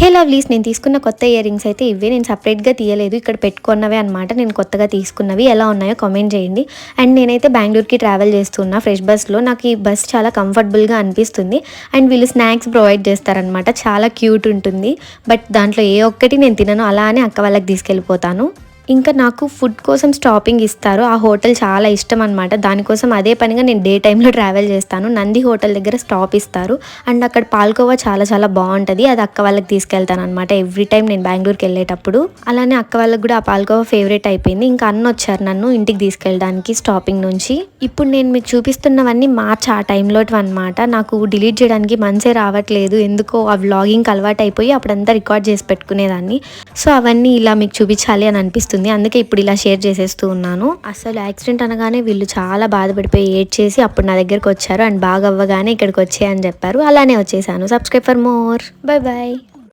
హే lovelies, నేను తీసుకున్న కొత్త ఇయర్ రింగ్స్ అయితే ఇవే. నేను సపరేట్గా తీయలేదు, ఇక్కడ పెట్టుకున్నవే అనమాట. నేను కొత్తగా తీసుకున్నవి ఎలా ఉన్నాయో కామెంట్ చేయండి. అండ్ నేనైతే బెంగళూరుకి ట్రావెల్ చేస్తున్నా ఫ్రెష్ బస్లో. నాకు ఈ బస్ చాలా కంఫర్టబుల్గా అనిపిస్తుంది. అండ్ వీళ్ళు స్నాక్స్ ప్రొవైడ్ చేస్తారనమాట, చాలా క్యూట్ ఉంటుంది. బట్ దాంట్లో ఏ ఒక్కటి నేను తినను, అలా అని అక్క వాళ్ళకి తీసుకెళ్ళిపోతాను. ఇంకా నాకు ఫుడ్ కోసం స్టాపింగ్ ఇస్తారు. ఆ హోటల్ చాలా ఇష్టం అనమాట. దానికోసం అదే పనిగా నేను డే టైంలో ట్రావెల్ చేస్తాను. నంది హోటల్ దగ్గర స్టాప్ ఇస్తారు. అండ్ అక్కడ పాల్కోవా చాలా చాలా బాగుంటుంది. అది అక్క వాళ్ళకి తీసుకెళ్తాను అనమాట ఎవ్రీ టైం నేను బెంగళూరుకి వెళ్ళేటప్పుడు. అలానే అక్క వాళ్ళకి కూడా ఆ పాల్కోవా ఫేవరెట్ అయిపోయింది. ఇంకా అన్న వచ్చారు నన్ను ఇంటికి తీసుకెళ్ళడానికి స్టాపింగ్ నుంచి. ఇప్పుడు నేను మీకు చూపిస్తున్నవన్నీ మార్చ్ ఆ టైంలో అనమాట. నాకు డిలీట్ చేయడానికి మనసే రావట్లేదు, ఎందుకో ఆ వ్లాగింగ్కి అలవాటు అయిపోయి అప్పుడంతా రికార్డ్ చేసి పెట్టుకునేదాన్ని. సో అవన్నీ ఇలా మీకు చూపించాలి అని అనిపిస్తుంది. అందుకే ఇప్పుడు ఇలా షేర్ చేసేస్తూ ఉన్నాను. అసలు యాక్సిడెంట్ అనగానే వీళ్ళు చాలా బాధపడిపోయి ఏడ్ చేసి అప్పుడు నా దగ్గరకు వచ్చారు. అండ్ బాగా అవ్వగానే ఇక్కడికి వచ్చేయని చెప్పారు. అలానే వచ్చేసాను. Subscribe for more. Bye bye.